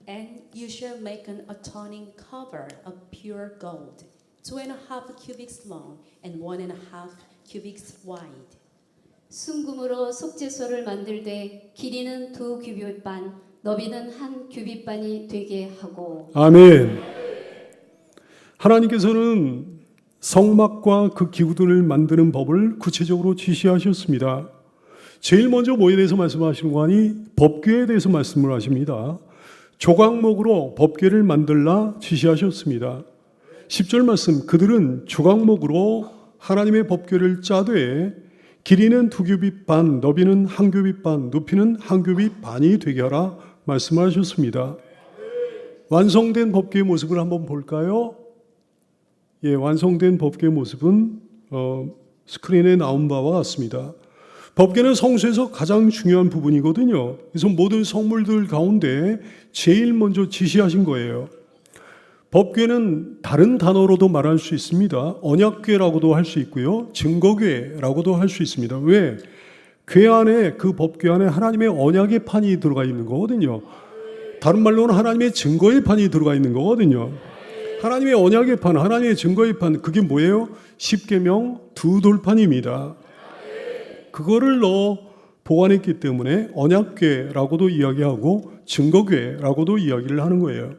And you shall make an atoning cover of pure gold, 2.5 cubits long and 1.5 cubits wide. 순금으로 속죄소를 만들되 길이는 2 규빗 반, 너비는 1 규빗 반이 되게 하고. 아멘. 하나님께서는 성막과 그 기구들을 만드는 법을 구체적으로 지시하셨습니다. 제일 먼저 뭐에 대해서 말씀하시는 거 아니? 법궤에 대해서 말씀을 하십니다. 조각목으로 법궤를 만들라 지시하셨습니다. 10절 말씀, 그들은 조각목으로 하나님의 법궤를 짜되 길이는 2 규빗 반, 너비는 1 규빗 반, 높이는 1 규빗 반이 되게 하라 말씀하셨습니다. 완성된 법궤의 모습을 한번 볼까요? 예, 완성된 법궤의 모습은 스크린에 나온 바와 같습니다. 법궤는 성수에서 가장 중요한 부분이거든요. 그래서 모든 성물들 가운데 제일 먼저 지시하신 거예요. 법궤는 다른 단어로도 말할 수 있습니다. 언약궤라고도 할 수 있고요. 증거궤라고도 할 수 있습니다. 왜? 궤 안에, 그 법궤 안에 하나님의 언약의 판이 들어가 있는 거거든요. 다른 말로는 하나님의 증거의 판이 들어가 있는 거거든요. 하나님의 언약의 판, 하나님의 증거의 판, 그게 뭐예요? 십계명 2돌판입니다. 그거를 넣어 보관했기 때문에 언약궤라고도 이야기하고 증거궤라고도 이야기를 하는 거예요.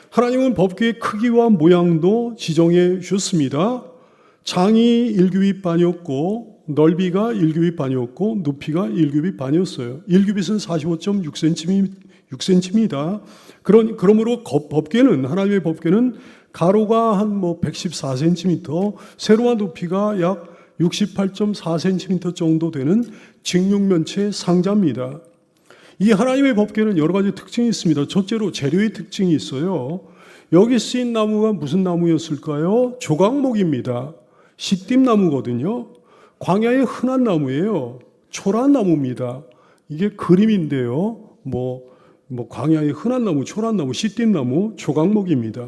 하나님은 법궤의 크기와 모양도 지정해 주셨습니다. 장이 1규빗 반이었고 넓이가 1규빗 반이었고 높이가 1규빗 반이었어요. 1규빗은 45.6cm입니다. 그러므로 법궤는, 하나님의 법궤는 가로가 한 114cm, 세로와 높이가 약 68.4cm 정도 되는 직육면체 상자입니다. 이 하나님의 법궤는 여러 가지 특징이 있습니다. 첫째로 재료의 특징이 있어요. 여기 쓰인 나무가 무슨 나무였을까요? 조각목입니다. 시띠나무거든요. 광야의 흔한 나무예요. 초란나무입니다. 이게 그림인데요. 광야의 흔한 나무, 초란나무, 시띠나무, 조각목입니다.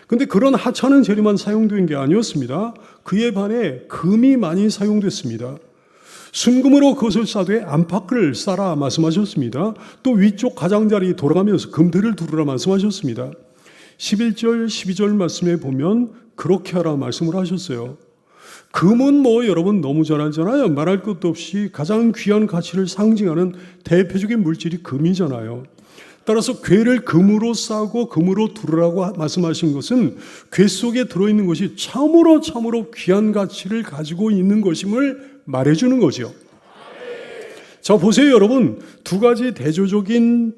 근데 그런 하찮은 재료만 사용된 게 아니었습니다. 그에 반해 금이 많이 사용됐습니다. 순금으로 그것을 싸되 안팎을 싸라 말씀하셨습니다. 또 위쪽 가장자리 돌아가면서 금들을 두르라 말씀하셨습니다. 11절, 12절 말씀에 보면 그렇게 하라 말씀을 하셨어요. 금은 여러분 너무 잘 알잖아요. 말할 것도 없이 가장 귀한 가치를 상징하는 대표적인 물질이 금이잖아요. 따라서 궤를 금으로 싸고 금으로 두르라고 말씀하신 것은 궤 속에 들어있는 것이 참으로 귀한 가치를 가지고 있는 것임을 말해주는 거죠. 자, 보세요 여러분. 두 가지 대조적인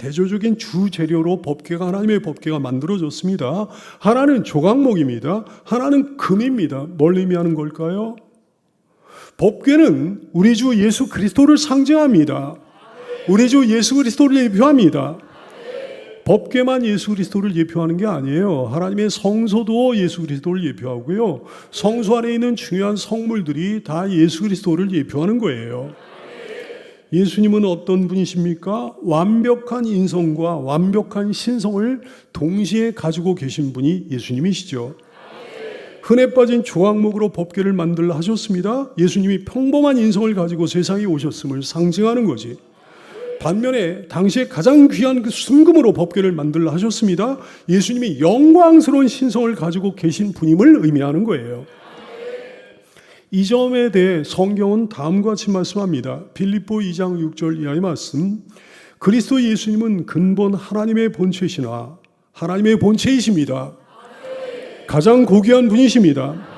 주 재료로 법궤가, 하나님의 법궤가 만들어졌습니다. 하나는 조각목입니다. 하나는 금입니다. 뭘 의미하는 걸까요? 법궤는 우리 주 예수 그리스도를 상징합니다. 우리 주 예수 그리스도를 예표합니다. 법궤만 예수 그리스도를 예표하는 게 아니에요. 하나님의 성소도 예수 그리스도를 예표하고요. 성소 안에 있는 중요한 성물들이 다 예수 그리스도를 예표하는 거예요. 예수님은 어떤 분이십니까? 완벽한 인성과 완벽한 신성을 동시에 가지고 계신 분이 예수님이시죠. 흔해 빠진 조각목으로 법궤를 만들라 하셨습니다. 예수님이 평범한 인성을 가지고 세상에 오셨음을 상징하는 거지. 반면에 당시에 가장 귀한 그 순금으로 법궤를 만들라 하셨습니다. 예수님이 영광스러운 신성을 가지고 계신 분임을 의미하는 거예요. 이 점에 대해 성경은 다음과 같이 말씀합니다. 빌립보 2장 6절 이하의 말씀. 그리스도 예수님은 근본 하나님의 본체시나 하나님의 본체이십니다. 가장 고귀한 분이십니다.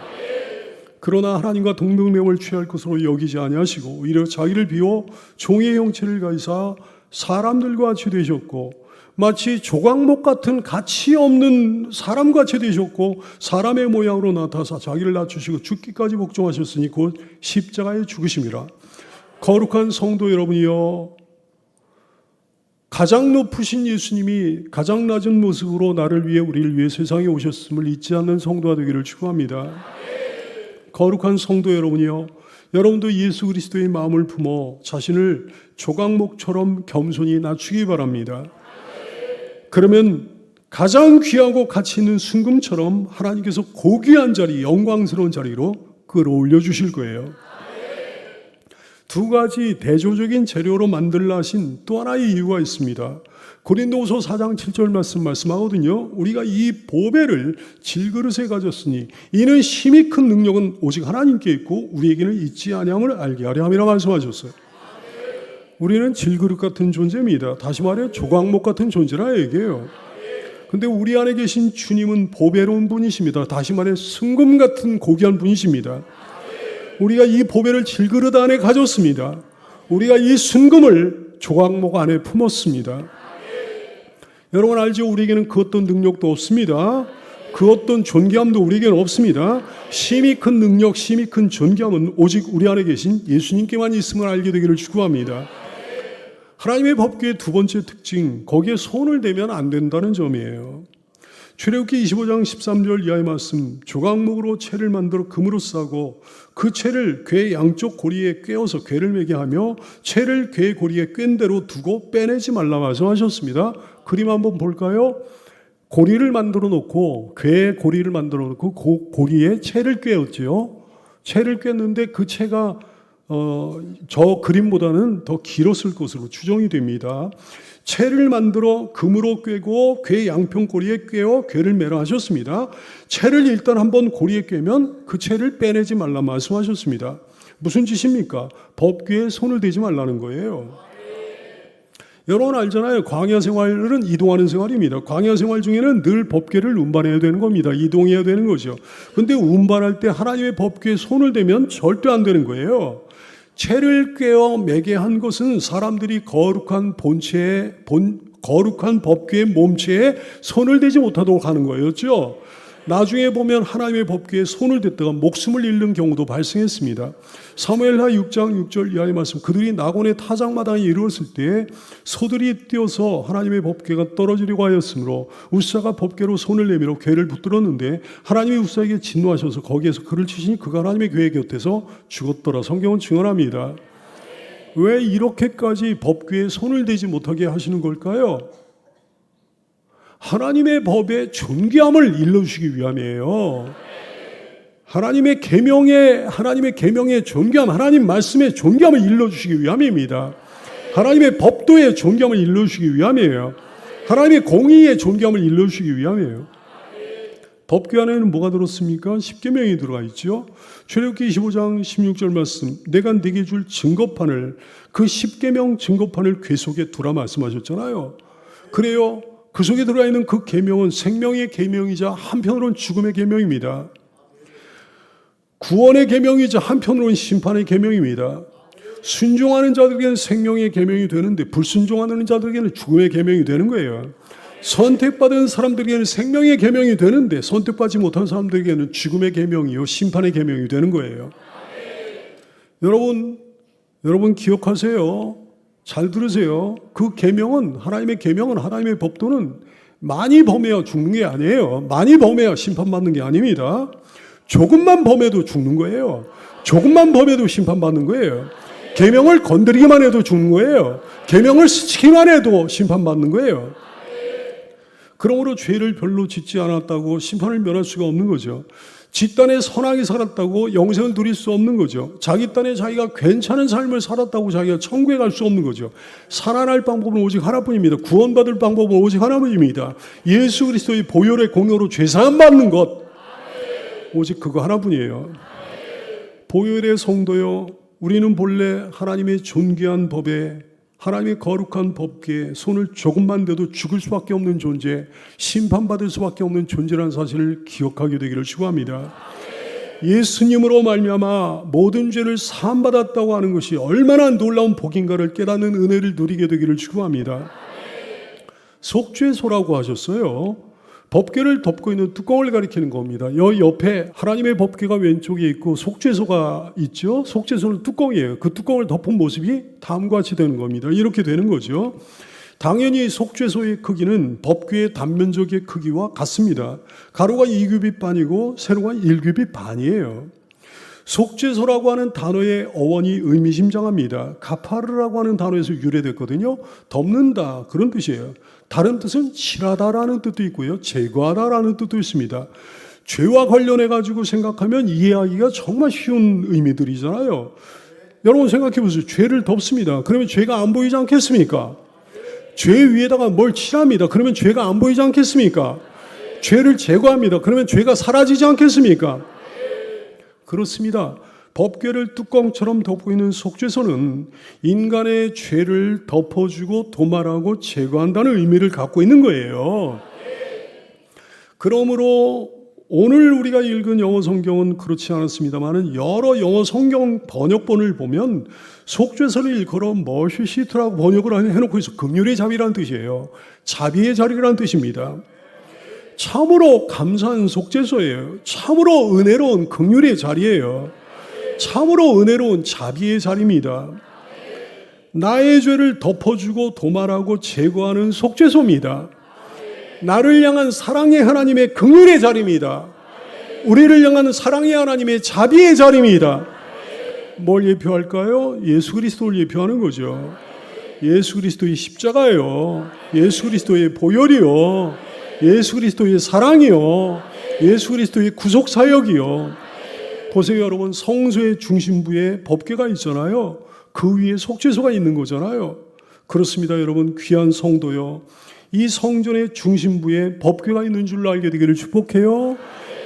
그러나 하나님과 동등됨을 취할 것으로 여기지 아니하시고 오히려 자기를 비워 종의 형체를 가지사 사람들과 같이 되셨고 마치 조각목 같은 가치 없는 사람같이 되셨고 사람의 모양으로 나타나서 자기를 낮추시고 죽기까지 복종하셨으니 곧 십자가에 죽으심이라. 거룩한 성도 여러분이여, 가장 높으신 예수님이 가장 낮은 모습으로 나를 위해 우리를 위해 세상에 오셨음을 잊지 않는 성도가 되기를 축원합니다. 거룩한 성도 여러분이여, 여러분도 예수 그리스도의 마음을 품어 자신을 조각목처럼 겸손히 낮추기 바랍니다. 그러면 가장 귀하고 가치 있는 순금처럼 하나님께서 고귀한 자리, 영광스러운 자리로 끌어올려 주실 거예요. 두 가지 대조적인 재료로 만들라 하신 또 하나의 이유가 있습니다. 고린도후서 4장 7절 말씀하거든요. 우리가 이 보배를 질그릇에 가졌으니 이는 힘이 큰 능력은 오직 하나님께 있고 우리에게는 있지 아니함을 알게 하려 함이라 말씀하셨어요. 우리는 질그릇 같은 존재입니다. 다시 말해 조각목 같은 존재라 얘기해요. 근데 우리 안에 계신 주님은 보배로운 분이십니다. 다시 말해 순금 같은 고귀한 분이십니다. 우리가 이 보배를 질그릇 안에 가졌습니다. 우리가 이 순금을 조각목 안에 품었습니다. 여러분 알죠? 우리에게는 그 어떤 능력도 없습니다. 그 어떤 존귀함도 우리에게는 없습니다. 힘이 큰 능력, 힘이 큰 존귀함은 오직 우리 안에 계신 예수님께만 있음을 알게 되기를 축원합니다. 하나님의 법궤의 두 번째 특징, 거기에 손을 대면 안 된다는 점이에요. 출애굽기 25장 13절 이하의 말씀, 조각목으로 채를 만들어 금으로 싸고 그 채를 궤 양쪽 고리에 꿰어서 궤를 매게 하며 채를 궤 고리에 꿰인 대로 두고 빼내지 말라 말씀하셨습니다. 그림 한번 볼까요? 고리를 만들어 놓고 궤 고리를 만들어 놓고 고리에 채를 꿰었죠. 채를 꿰었는데 그 채가 저 그림보다는 더 길었을 것으로 추정이 됩니다. 채를 만들어 금으로 꿰고 궤 양평고리에 꿰어 궤를 매라 하셨습니다. 채를 일단 한번 고리에 꿰면 그 채를 빼내지 말라 말씀하셨습니다. 무슨 짓입니까? 법궤에 손을 대지 말라는 거예요. 여러분 알잖아요. 광야 생활은 이동하는 생활입니다. 광야 생활 중에는 늘 법궤를 운반해야 되는 겁니다. 이동해야 되는 거죠. 그런데 운반할 때 하나님의 법궤에 손을 대면 절대 안 되는 거예요. 채를 꿰어 매게 한 것은 사람들이 거룩한 거룩한 법궤의 몸체에 손을 대지 못하도록 하는 거였죠. 나중에 보면 하나님의 법궤에 손을 댔다가 목숨을 잃는 경우도 발생했습니다. 사무엘하 6장 6절 이하의 말씀, 그들이 나곤의 타작마당에 이르렀을 때 소들이 뛰어서 하나님의 법궤가 떨어지려고 하였으므로 우사가 법궤로 손을 내밀어 궤를 붙들었는데 하나님이 우사에게 진노하셔서 거기에서 그를 치시니 그가 하나님의 궤 곁에서 죽었더라. 성경은 증언합니다. 왜 이렇게까지 법궤에 손을 대지 못하게 하시는 걸까요? 하나님의 법의 존귀함을 일러주시기 위함이에요. 하나님의 계명의 존귀함, 하나님 말씀의 존귀함을 일러주시기 위함입니다. 하나님의 법도의 존귀함을 일러주시기 위함이에요. 하나님의 공의의 존귀함을 일러주시기 위함이에요. 법궤 안에는 뭐가 들었습니까? 십계명이 들어가 있죠. 출애굽기 25장 16절 말씀, 내가 네게 줄 증거판을, 그 십계명 증거판을 궤 속에 두라 말씀하셨잖아요. 그래요. 그 속에 들어가 있는 그 계명은 생명의 계명이자 한편으로는 죽음의 계명입니다. 구원의 계명이자 한편으로는 심판의 계명입니다. 순종하는 자들에게는 생명의 계명이 되는데 불순종하는 자들에게는 죽음의 계명이 되는 거예요. 선택받은 사람들에게는 생명의 계명이 되는데 선택받지 못한 사람들에게는 죽음의 계명이요 심판의 계명이 되는 거예요. 여러분 기억하세요. 잘 들으세요. 그 계명은, 하나님의 계명은, 하나님의 법도는 많이 범해야 죽는 게 아니에요. 많이 범해야 심판받는 게 아닙니다. 조금만 범해도 죽는 거예요. 조금만 범해도 심판받는 거예요. 계명을 건드리기만 해도 죽는 거예요. 계명을 스치기만 해도 심판받는 거예요. 그러므로 죄를 별로 짓지 않았다고 심판을 면할 수가 없는 거죠. 지 딴에 선하게 살았다고 영생을 누릴 수 없는 거죠. 자기 딴에 자기가 괜찮은 삶을 살았다고 자기가 천국에 갈 수 없는 거죠. 살아날 방법은 오직 하나뿐입니다. 구원받을 방법은 오직 하나뿐입니다. 예수 그리스도의 보혈의 공로로 죄사함 받는 것, 오직 그거 하나뿐이에요. 보혈의 성도요, 우리는 본래 하나님의 존귀한 법에, 하나님의 거룩한 법궤에 손을 조금만 대도 죽을 수밖에 없는 존재, 심판받을 수밖에 없는 존재라는 사실을 기억하게 되기를 축원합니다. 예수님으로 말미암아 모든 죄를 사함받았다고 하는 것이 얼마나 놀라운 복인가를 깨닫는 은혜를 누리게 되기를 축원합니다. 속죄소라고 하셨어요. 법궤를 덮고 있는 뚜껑을 가리키는 겁니다. 여기 옆에 하나님의 법궤가 왼쪽에 있고 속죄소가 있죠. 속죄소는 뚜껑이에요. 그 뚜껑을 덮은 모습이 다음과 같이 되는 겁니다. 이렇게 되는 거죠. 당연히 속죄소의 크기는 법궤의 단면적의 크기와 같습니다. 가로가 2규빗 반이고 세로가 1규빗 반이에요. 속죄소라고 하는 단어의 어원이 의미심장합니다. 가파르라고 하는 단어에서 유래됐거든요. 덮는다, 그런 뜻이에요. 다른 뜻은 칠하다라는 뜻도 있고요, 제거하다라는 뜻도 있습니다. 죄와 관련해 가지고 생각하면 이해하기가 정말 쉬운 의미들이잖아요. 여러분 생각해 보세요. 죄를 덮습니다. 그러면 죄가 안 보이지 않겠습니까? 죄 위에다가 뭘 칠합니다. 그러면 죄가 안 보이지 않겠습니까? 죄를 제거합니다. 그러면 죄가 사라지지 않겠습니까? 그렇습니다. 법궤를 뚜껑처럼 덮고 있는 속죄소는 인간의 죄를 덮어주고 도말하고 제거한다는 의미를 갖고 있는 거예요. 그러므로 오늘 우리가 읽은 영어 성경은 그렇지 않았습니다만 여러 영어 성경 번역본을 보면 속죄소를 일컬어 머시시트라고 번역을 해놓고 있어. 긍휼의 자비라는 뜻이에요. 자비의 자리라는 뜻입니다. 참으로 감사한 속죄소예요. 참으로 은혜로운 긍휼의 자리예요. 참으로 은혜로운 자비의 자리입니다. 나의 죄를 덮어주고 도말하고 제거하는 속죄소입니다. 나를 향한 사랑의 하나님의 긍휼의 자리입니다. 우리를 향한 사랑의 하나님의 자비의 자리입니다. 뭘 예표할까요? 예수 그리스도를 예표하는 거죠. 예수 그리스도의 십자가요. 예수 그리스도의 보혈이요. 예수 그리스도의 사랑이요. 예수 그리스도의 구속 사역이요. 보세요, 여러분. 성소의 중심부에 법궤가 있잖아요. 그 위에 속죄소가 있는 거잖아요. 그렇습니다, 여러분. 귀한 성도요. 이 성전의 중심부에 법궤가 있는 줄로 알게 되기를 축복해요.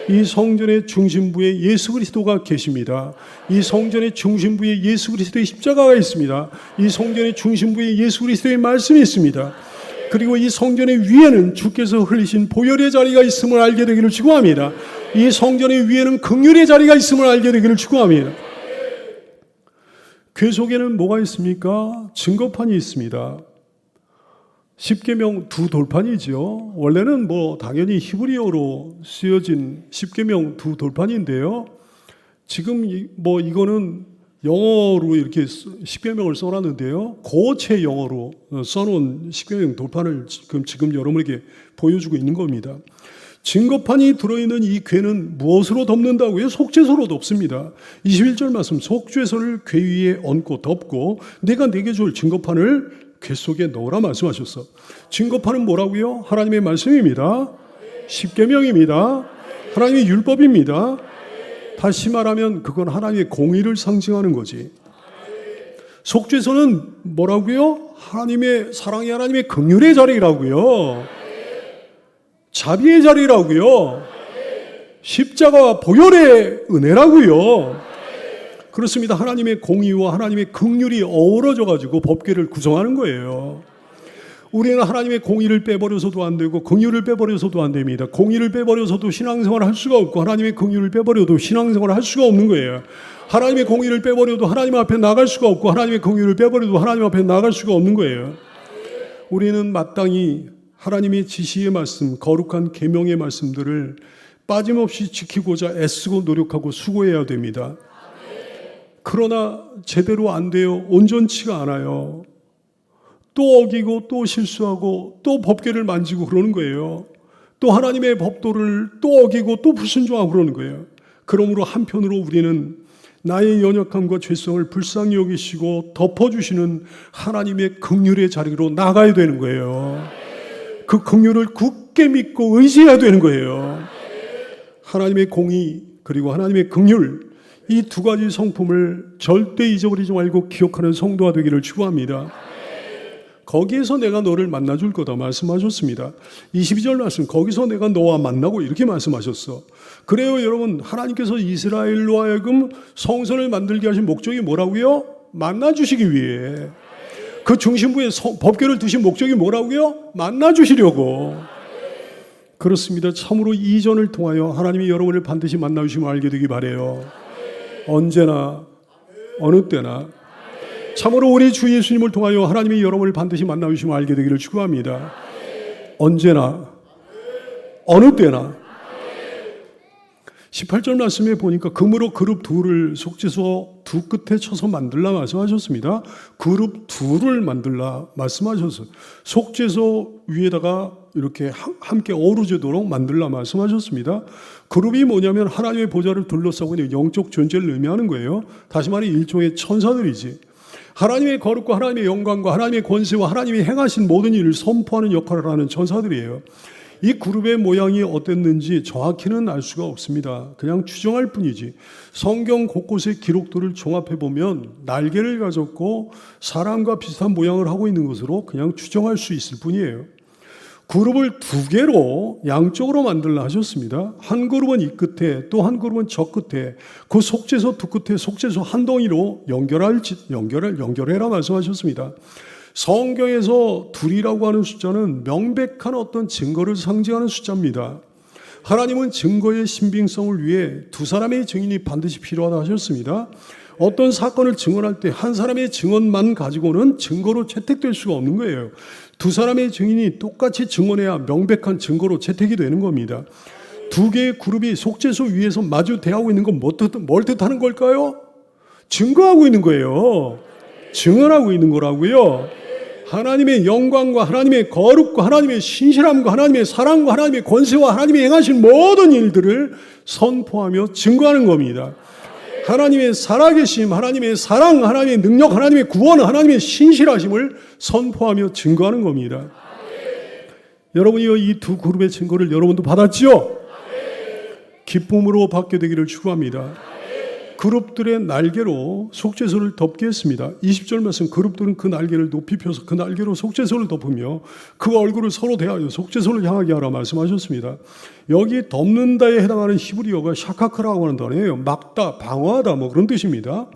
이 성전의 중심부에 예수 그리스도가 계십니다. 이 성전의 중심부에 예수 그리스도의 십자가가 있습니다. 이 성전의 중심부에 예수 그리스도의 말씀이 있습니다. 그리고 이 성전의 위에는 주께서 흘리신 보혈의 자리가 있음을 알게 되기를 축원합니다. 이 성전의 위에는 긍휼의 자리가 있음을 알게 되기를 축원합니다. 궤 속에는 뭐가 있습니까? 증거판이 있습니다. 십계명 두 돌판이죠. 원래는 당연히 히브리어로 쓰여진 십계명 두 돌판인데요. 지금 이거는 영어로 이렇게 십계명을 써놨는데요. 고체 영어로 써놓은 십계명 돌판을 지금 여러분에게 보여주고 있는 겁니다. 증거판이 들어있는 이 궤는 무엇으로 덮는다고요? 속죄소로 덮습니다. 21절 말씀, 속죄소를 궤 위에 얹고 덮고 내가 내게 줄 증거판을 궤 속에 넣으라 말씀하셨어. 증거판은 뭐라고요? 하나님의 말씀입니다. 십계명입니다. 하나님의 율법입니다. 다시 말하면 그건 하나님의 공의를 상징하는 거지. 속죄소는 뭐라고요? 하나님의 사랑의 하나님의 긍휼의 자리라고요. 자비의 자리라고요. 십자가와 보혈의 은혜라고요. 그렇습니다. 하나님의 공의와 하나님의 긍휼이 어우러져 가지고 법궤를 구성하는 거예요. 우리는 하나님의 공의를 빼버려서도 안 되고 긍휼을 빼버려서도 안 됩니다. 공의를 빼버려서도 신앙생활을 할 수가 없고 하나님의 긍휼을 빼버려도 신앙생활을 할 수가 없는 거예요. 하나님의 공의를 빼버려도 하나님 앞에 나갈 수가 없고 하나님의 긍휼을 빼버려도 하나님 앞에 나갈 수가 없는 거예요. 우리는 마땅히 하나님의 지시의 말씀, 거룩한 계명의 말씀들을 빠짐없이 지키고자 애쓰고 노력하고 수고해야 됩니다. 그러나 제대로 안 돼요. 온전치가 않아요. 또 어기고 또 실수하고 또 법궤를 만지고 그러는 거예요. 또 하나님의 법도를 또 어기고 또 불순종하고 그러는 거예요. 그러므로 한편으로 우리는 나의 연약함과 죄성을 불쌍히 여기시고 덮어주시는 하나님의 긍휼의 자리로 나가야 되는 거예요. 그 긍휼을 굳게 믿고 의지해야 되는 거예요. 하나님의 공의 그리고 하나님의 긍휼, 이 두 가지 성품을 절대 잊어버리지 말고 기억하는 성도가 되기를 축원합니다. 거기에서 내가 너를 만나줄 거다 말씀하셨습니다. 22절 말씀, 거기서 내가 너와 만나고 이렇게 말씀하셨어. 그래요, 여러분. 하나님께서 이스라엘로 하여금 성전을 만들게 하신 목적이 뭐라고요? 만나주시기 위해. 그 중심부에 법궤를 두신 목적이 뭐라고요? 만나주시려고. 그렇습니다. 참으로 이전을 통하여 하나님이 여러분을 반드시 만나주시면 알게 되기 바라요. 언제나 어느 때나 참으로 우리 주 예수님을 통하여 하나님이 여러분을 반드시 만나주시면 알게 되기를 축원합니다. 언제나 어느 때나. 18절 말씀에 보니까 금으로 그룹 둘을 속죄소 두 끝에 쳐서 만들라 말씀하셨습니다. 그룹 둘을 만들라 말씀하셨어요. 속죄소 위에다가 이렇게 함께 어우러지도록 만들라 말씀하셨습니다. 그룹이 뭐냐면 하나님의 보좌를 둘러싸고 있는 영적 존재를 의미하는 거예요. 다시 말해 일종의 천사들이지. 하나님의 거룩과 하나님의 영광과 하나님의 권세와 하나님이 행하신 모든 일을 선포하는 역할을 하는 천사들이에요. 이 그룹의 모양이 어땠는지 정확히는 알 수가 없습니다. 그냥 추정할 뿐이지. 성경 곳곳의 기록들을 종합해 보면 날개를 가졌고 사람과 비슷한 모양을 하고 있는 것으로 그냥 추정할 수 있을 뿐이에요. 그룹을 두 개로 양쪽으로 만들라 하셨습니다. 한 그룹은 이 끝에, 또 한 그룹은 저 끝에, 그 속죄소 두 끝에 속죄소 한 덩이로 연결해라 말씀하셨습니다. 성경에서 둘이라고 하는 숫자는 명백한 어떤 증거를 상징하는 숫자입니다. 하나님은 증거의 신빙성을 위해 두 사람의 증인이 반드시 필요하다 하셨습니다. 어떤 사건을 증언할 때 한 사람의 증언만 가지고는 증거로 채택될 수가 없는 거예요. 두 사람의 증인이 똑같이 증언해야 명백한 증거로 채택이 되는 겁니다. 두 개의 그룹이 속죄소 위에서 마주 대하고 있는 건 뭘 뜻하는 걸까요? 증거하고 있는 거예요. 증언하고 있는 거라고요. 하나님의 영광과 하나님의 거룩과 하나님의 신실함과 하나님의 사랑과 하나님의 권세와 하나님이 행하신 모든 일들을 선포하며 증거하는 겁니다. 하나님의 살아계심, 하나님의 사랑, 하나님의 능력, 하나님의 구원, 하나님의 신실하심을 선포하며 증거하는 겁니다. 여러분이요, 이 두 그룹의 증거를 여러분도 받았지요? 기쁨으로 받게 되기를 축원합니다. 그룹들의 날개로 속죄소를 덮게 했습니다. 20절 말씀, 그룹들은 그 날개를 높이 펴서 그 날개로 속죄소를 덮으며 그 얼굴을 서로 대하여 속죄소를 향하게 하라 말씀하셨습니다. 여기 덮는다에 해당하는 히브리어가 샤카크라고 하는 단어예요. 막다, 방어하다 뭐 그런 뜻입니다.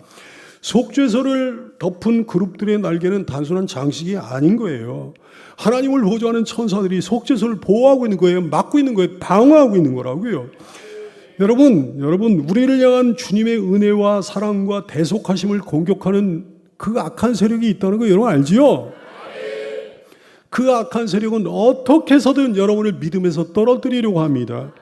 속죄소를 덮은 그룹들의 날개는 단순한 장식이 아닌 거예요. 하나님을 보좌하는 천사들이 속죄소를 보호하고 있는 거예요. 막고 있는 거예요. 방어하고 있는 거라고요. 여러분, 우리를 향한 주님의 은혜와 사랑과 대속하심을 공격하는 그 악한 세력이 있다는 거 여러분 알지요? 그 악한 세력은 어떻게 해서든 여러분을 믿음에서 떨어뜨리려고 합니다.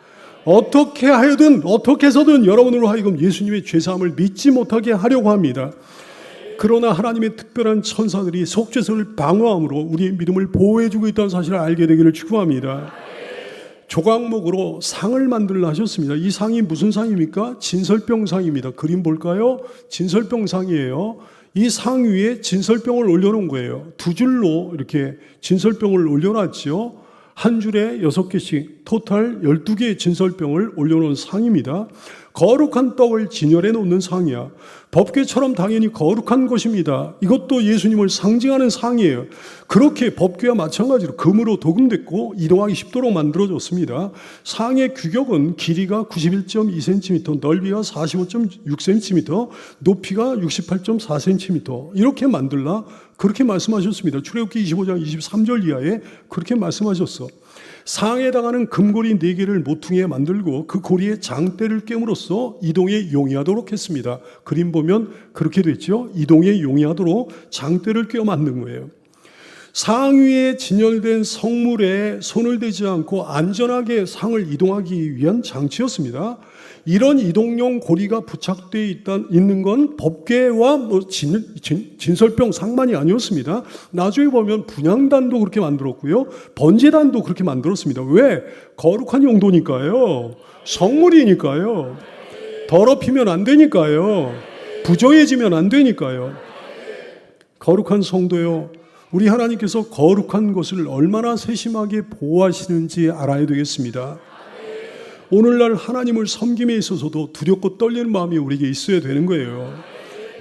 어떻게 해서든 여러분으로 하여금 예수님의 죄사함을 믿지 못하게 하려고 합니다. 그러나 하나님의 특별한 천사들이 속죄소를 방어함으로 우리의 믿음을 보호해주고 있다는 사실을 알게 되기를 축원합니다. 조각목으로 상을 만들라 하셨습니다. 이 상이 무슨 상입니까? 진설병상입니다. 그림 볼까요? 진설병상이에요. 이 상 위에 진설병을 올려놓은 거예요. 두 줄로 이렇게 진설병을 올려놨죠. 한 줄에 6개씩 토탈 12개의 진설병을 올려놓은 상입니다. 거룩한 떡을 진열해 놓는 상이야. 법궤처럼 당연히 거룩한 것입니다. 이것도 예수님을 상징하는 상이에요. 그렇게 법궤와 마찬가지로 금으로 도금됐고 이동하기 쉽도록 만들어졌습니다. 상의 규격은 길이가 91.2cm, 넓이가 45.6cm, 높이가 68.4cm 이렇게 만들라 그렇게 말씀하셨습니다. 출애굽기 25장 23절 이하에 그렇게 말씀하셨어. 상에 해당하는 금고리 4개를 모퉁이에 만들고 그 고리에 장대를 꿰므로써 이동에 용이하도록 했습니다. 그림 보면 그렇게 됐죠. 이동에 용이하도록 장대를 꿰어 만든 거예요. 상 위에 진열된 성물에 손을 대지 않고 안전하게 상을 이동하기 위한 장치였습니다. 이런 이동용 고리가 부착되어 있는 건 법궤와 진설병 상만이 아니었습니다. 나중에 보면 분향단도 그렇게 만들었고요. 번제단도 그렇게 만들었습니다. 왜? 거룩한 용도니까요. 성물이니까요. 더럽히면 안 되니까요. 부정해지면 안 되니까요. 거룩한 성도요. 우리 하나님께서 거룩한 것을 얼마나 세심하게 보호하시는지 알아야 되겠습니다. 오늘날 하나님을 섬김에 있어서도 두렵고 떨리는 마음이 우리에게 있어야 되는 거예요.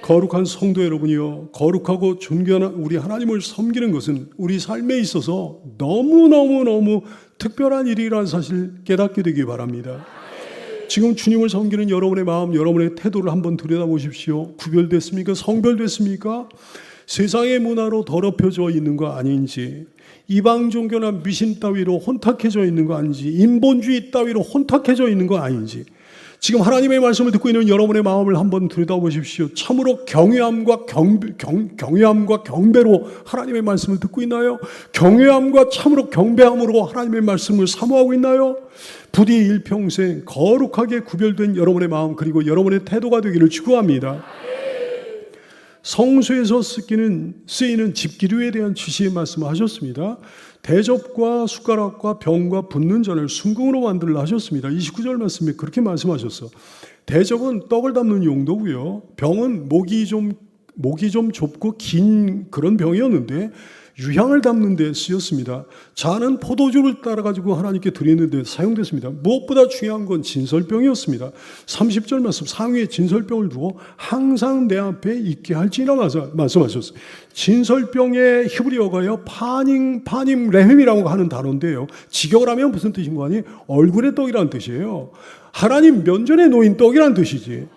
거룩한 성도 여러분이요, 거룩하고 존귀한 우리 하나님을 섬기는 것은 우리 삶에 있어서 너무너무 특별한 일이라는 사실 깨닫게 되기 바랍니다. 지금 주님을 섬기는 여러분의 마음, 여러분의 태도를 한번 들여다보십시오. 구별됐습니까? 성별됐습니까? 세상의 문화로 더럽혀져 있는 거 아닌지, 이방 종교나 미신 따위로 혼탁해져 있는 거 아닌지, 인본주의 따위로 혼탁해져 있는 거 아닌지, 지금 하나님의 말씀을 듣고 있는 여러분의 마음을 한번 들여다보십시오. 참으로 경외함과 경배로 하나님의 말씀을 듣고 있나요? 경외함과 참으로 경배함으로 하나님의 말씀을 사모하고 있나요? 부디 일평생 거룩하게 구별된 여러분의 마음 그리고 여러분의 태도가 되기를 축원합니다. 성수에서 쓰이는 집기류에 대한 지시의 말씀을 하셨습니다. 대접과 숟가락과 병과 붓는 잔을 순금으로 만들라 하셨습니다. 29절 말씀에 그렇게 말씀하셨어. 대접은 떡을 담는 용도고요. 병은 목이 좀 좁고 긴 그런 병이었는데 유향을 담는 데 쓰였습니다. 잔은 포도주를 따라가지고 하나님께 드리는 데 사용됐습니다. 무엇보다 중요한 건 진설병이었습니다. 30절 말씀, 상위에 진설병을 두고 항상 내 앞에 있게 할지니라 말씀하셨어요. 진설병의 히브리어가요, 파님 레헴이라고 하는 단어인데요. 직역을 하면 무슨 뜻인 거 아니에요? 얼굴의 떡이라는 뜻이에요. 하나님 면전에 놓인 떡이라는 뜻이지.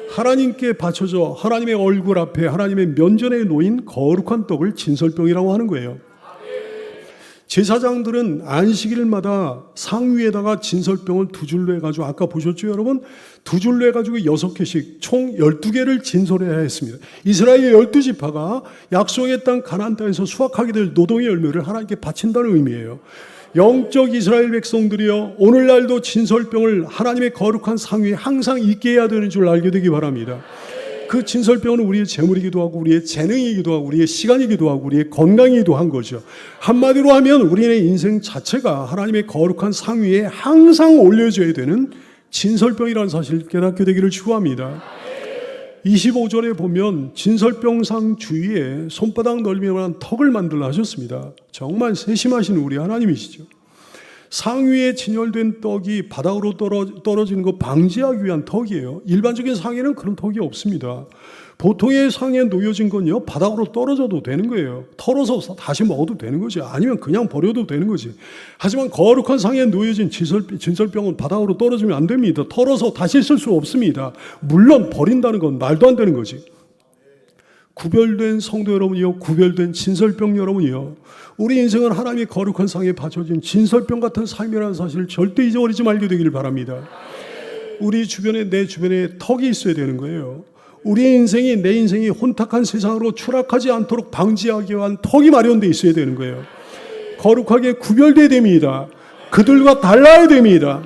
하나님께 바쳐져 하나님의 얼굴 앞에 하나님의 면전에 놓인 거룩한 떡을 진설병이라고 하는 거예요. 제사장들은 안식일마다 상위에다가 진설병을 두 줄로 해가지고, 아까 보셨죠 여러분? 두 줄로 해가지고 6개씩 총 12개를 진설해야 했습니다. 이스라엘의 12지파가 약속의 땅 가나안 땅에서 수확하게 될 노동의 열매를 하나님께 바친다는 의미예요. 영적 이스라엘 백성들이여, 오늘날도 진설병을 하나님의 거룩한 상위에 항상 있게 해야 되는 줄 알게 되기 바랍니다. 그 진설병은 우리의 재물이기도 하고 우리의 재능이기도 하고 우리의 시간이기도 하고 우리의 건강이기도 한 거죠. 한마디로 하면 우리의 인생 자체가 하나님의 거룩한 상위에 항상 올려져야 되는 진설병이라는 사실을 깨닫게 되기를 축원합니다. 25절에 보면 진설병상 주위에 손바닥 넓이만한 턱을 만들어 하셨습니다. 정말 세심하신 우리 하나님이시죠. 상위에 진열된 떡이 바닥으로 떨어지는 거 방지하기 위한 턱이에요. 일반적인 상에는 그런 턱이 없습니다. 보통의 상에 놓여진 건요, 바닥으로 떨어져도 되는 거예요. 털어서 다시 먹어도 되는 거지. 아니면 그냥 버려도 되는 거지. 하지만 거룩한 상에 놓여진 진설병은 바닥으로 떨어지면 안 됩니다. 털어서 다시 쓸 수 없습니다. 물론 버린다는 건 말도 안 되는 거지. 구별된 성도 여러분이요, 구별된 진설병 여러분이요, 우리 인생은 하나님의 거룩한 상에 바쳐진 진설병 같은 삶이라는 사실을 절대 잊어버리지 말게 되기를 바랍니다. 우리 주변에, 내 주변에 턱이 있어야 되는 거예요. 우리의 인생이, 내 인생이 혼탁한 세상으로 추락하지 않도록 방지하기 위한 턱이 마련되어 있어야 되는 거예요. 거룩하게 구별되어야 됩니다. 그들과 달라야 됩니다.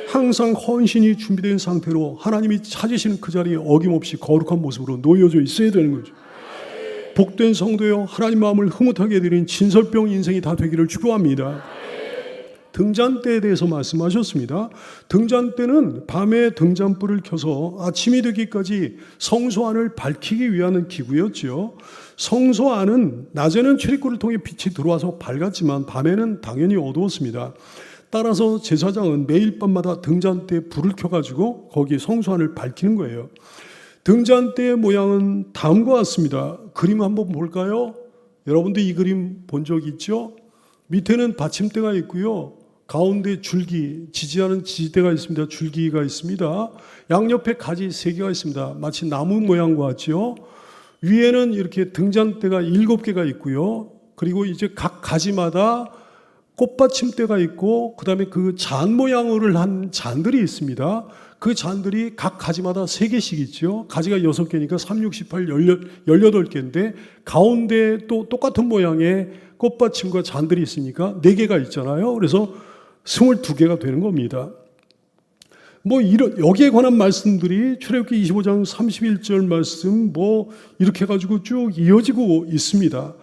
항상 헌신이 준비된 상태로 하나님이 찾으시는 그 자리에 어김없이 거룩한 모습으로 놓여져 있어야 되는 거죠. 복된 성도여, 하나님 마음을 흐뭇하게 해드린 진설병 인생이 다 되기를 축원합니다. 등잔대에 대해서 말씀하셨습니다. 등잔대는 밤에 등잔불을 켜서 아침이 되기까지 성소 안을 밝히기 위한 기구였죠. 성소 안은 낮에는 출입구를 통해 빛이 들어와서 밝았지만 밤에는 당연히 어두웠습니다. 따라서 제사장은 매일 밤마다 등잔대에 불을 켜가지고 거기 성소 안을 밝히는 거예요. 등잔대의 모양은 다음과 같습니다. 그림 한번 볼까요? 여러분들 이 그림 본 적 있죠? 밑에는 받침대가 있고요. 가운데 줄기, 지지하는 지지대가 있습니다. 줄기가 있습니다. 양옆에 가지 3개가 있습니다. 마치 나무 모양과 같죠? 위에는 이렇게 등잔대가 7개가 있고요. 그리고 이제 각 가지마다 꽃받침대가 있고, 그 다음에 그 잔 모양으로 한 잔들이 있습니다. 그 잔들이 각 가지마다 3개씩 있죠. 가지가 6개니까 3, 6, 18, 18개인데, 가운데 또 똑같은 모양의 꽃받침과 잔들이 있으니까 4개가 있잖아요. 그래서 22개가 되는 겁니다. 여기에 관한 말씀들이 출애굽기 25장 31절 말씀 이렇게 해가지고 쭉 이어지고 있습니다.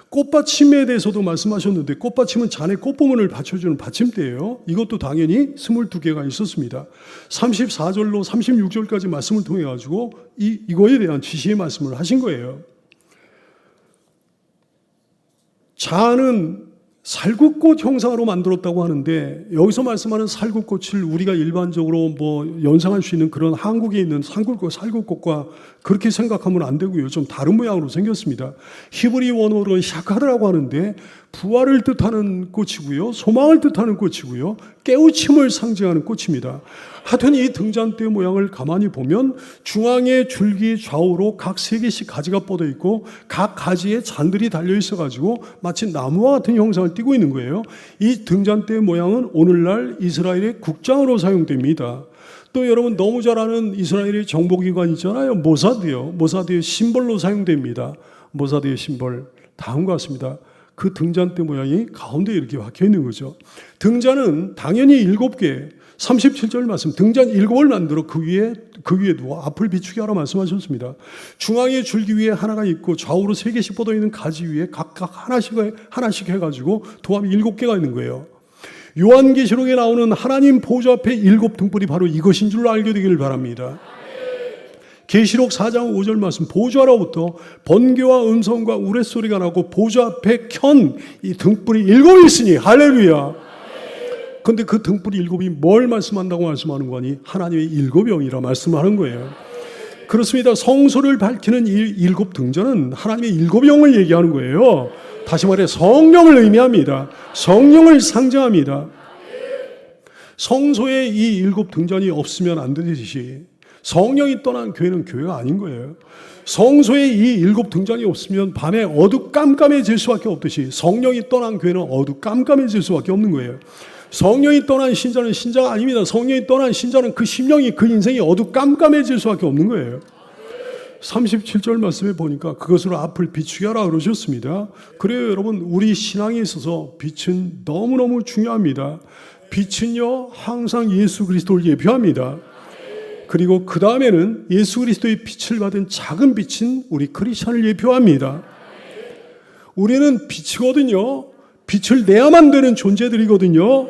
꽃받침에 대해서도 말씀하셨는데, 꽃받침은 잔의 꽃봉오를 받쳐주는 받침대예요. 이것도 당연히 22개가 있었습니다. 34절로 36절까지 말씀을 통해 가지고 이거에 대한 지시의 말씀을 하신 거예요. 잔은 살구꽃 형상으로 만들었다고 하는데, 여기서 말씀하는 살구꽃을 우리가 일반적으로 연상할 수 있는 그런 한국에 있는 살구꽃과 그렇게 생각하면 안 되고요. 좀 다른 모양으로 생겼습니다. 히브리 원어로 샤카르라고 하는데, 부활을 뜻하는 꽃이고요, 소망을 뜻하는 꽃이고요, 깨우침을 상징하는 꽃입니다. 하여튼 이 등잔대 모양을 가만히 보면 중앙에 줄기 좌우로 각 3개씩 가지가 뻗어 있고, 각 가지에 잔들이 달려 있어가지고 마치 나무와 같은 형상을 띠고 있는 거예요. 이 등잔대 모양은 오늘날 이스라엘의 국장으로 사용됩니다. 또 여러분 너무 잘 아는 이스라엘의 정보기관 있잖아요. 모사드요. 모사드의 심벌로 사용됩니다. 모사드의 심벌 다음과 같습니다. 그 등잔대 모양이 가운데 이렇게 박혀 있는 거죠. 등잔은 당연히 7개, 37절 말씀, 등잔 7을 만들어 그 위에 두고 앞을 비추게 하라 말씀하셨습니다. 중앙에 줄기 위에 하나가 있고 좌우로 3개씩 뻗어 있는 가지 위에 각각 하나씩 해가지고 도합이 7개가 있는 거예요. 요한계시록에 나오는 하나님 보좌 앞에 7 등불이 바로 이것인 줄로 알게 되기를 바랍니다. 계시록 4장 5절 말씀, 보좌로부터 번개와 음성과 우레소리가 나고 보좌 앞에 켠 이 등불이 7이 있으니 할렐루야. 근데 그 등불이 7이 뭘 말씀한다고 말씀하는 거니? 하나님의 7영이라 말씀하는 거예요. 그렇습니다. 성소를 밝히는 7 등잔은 하나님의 7영을 얘기하는 거예요. 다시 말해 성령을 의미합니다. 성령을 상징합니다. 성소에 이 7 등잔이 없으면 안 되듯이 성령이 떠난 교회는 교회가 아닌 거예요. 성소에 이 7 등잔이 없으면 밤에 어두깜깜해질 수밖에 없듯이 성령이 떠난 교회는 어두깜깜해질 수밖에 없는 거예요. 성령이 떠난 신자는 신자가 아닙니다. 성령이 떠난 신자는 그 심령이, 그 인생이 어두깜깜해질 수밖에 없는 거예요. 37절 말씀에 보니까 그것으로 앞을 비추게 하라 그러셨습니다. 그래요, 여러분. 우리 신앙에 있어서 빛은 너무너무 중요합니다. 빛은요, 항상 예수 그리스도를 예표합니다. 그리고 그 다음에는 예수 그리스도의 빛을 받은 작은 빛은 우리 크리스찬을 예표합니다. 우리는 빛이거든요. 빛을 내야만 되는 존재들이거든요.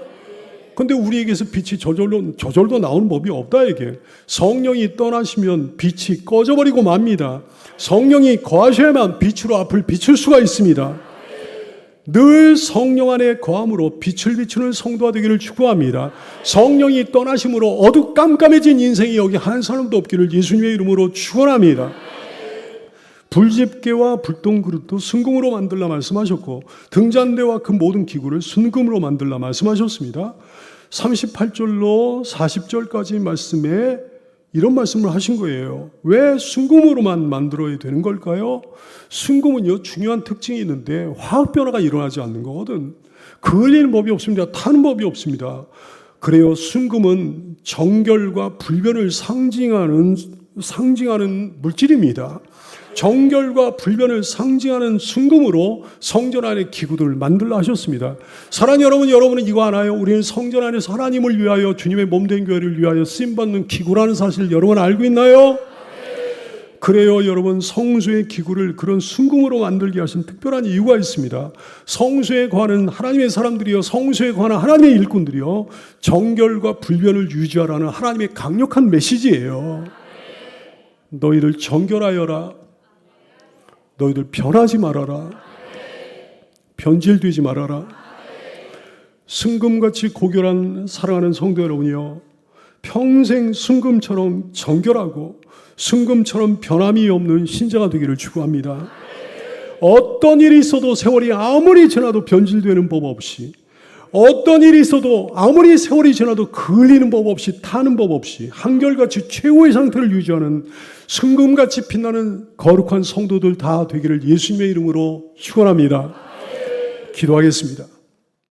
근데 우리에게서 빛이 저절로 나오는 법이 없다 이게. 성령이 떠나시면 빛이 꺼져버리고 맙니다. 성령이 거하셔야만 빛으로 앞을 비출 수가 있습니다. 늘 성령 안에 거함으로 빛을 비추는 성도가 되기를 축복합니다. 성령이 떠나심으로 어두깜깜해진 인생이 여기 한 사람도 없기를 예수님의 이름으로 축원합니다. 불집게와 불똥 그릇도 순금으로 만들라 말씀하셨고 등잔대와 그 모든 기구를 순금으로 만들라 말씀하셨습니다. 38절로 40절까지 말씀에 이런 말씀을 하신 거예요. 왜 순금으로만 만들어야 되는 걸까요? 순금은요, 중요한 특징이 있는데 화학 변화가 일어나지 않는 거거든. 그을리는 법이 없습니다. 타는 법이 없습니다. 그래요, 순금은 정결과 불변을 상징하는 물질입니다. 정결과 불변을 상징하는 순금으로 성전 안의 기구들을 만들라 하셨습니다. 사랑하는 여러분, 여러분은 이거 아나요? 우리는 성전 안에서 하나님을 위하여 주님의 몸된 교회를 위하여 쓰임받는 기구라는 사실 여러분 알고 있나요? 그래요, 여러분. 성소의 기구를 그런 순금으로 만들게 하신 특별한 이유가 있습니다. 성소에 관한 하나님의 사람들이요, 성소에 관한 하나님의 일꾼들이요, 정결과 불변을 유지하라는 하나님의 강력한 메시지예요. 너희들 정결하여라. 너희들 변하지 말아라. 변질되지 말아라. 순금같이 고결한 사랑하는 성도 여러분이요, 평생 순금처럼 정결하고 순금처럼 변함이 없는 신자가 되기를 축복합니다. 어떤 일이 있어도 세월이 아무리 지나도 변질되는 법 없이, 어떤 일이 있어도 아무리 세월이 지나도 그을리는 법 없이, 타는 법 없이 한결같이 최고의 상태를 유지하는 순금같이 빛나는 거룩한 성도들 다 되기를 예수님의 이름으로 축원합니다. 기도하겠습니다.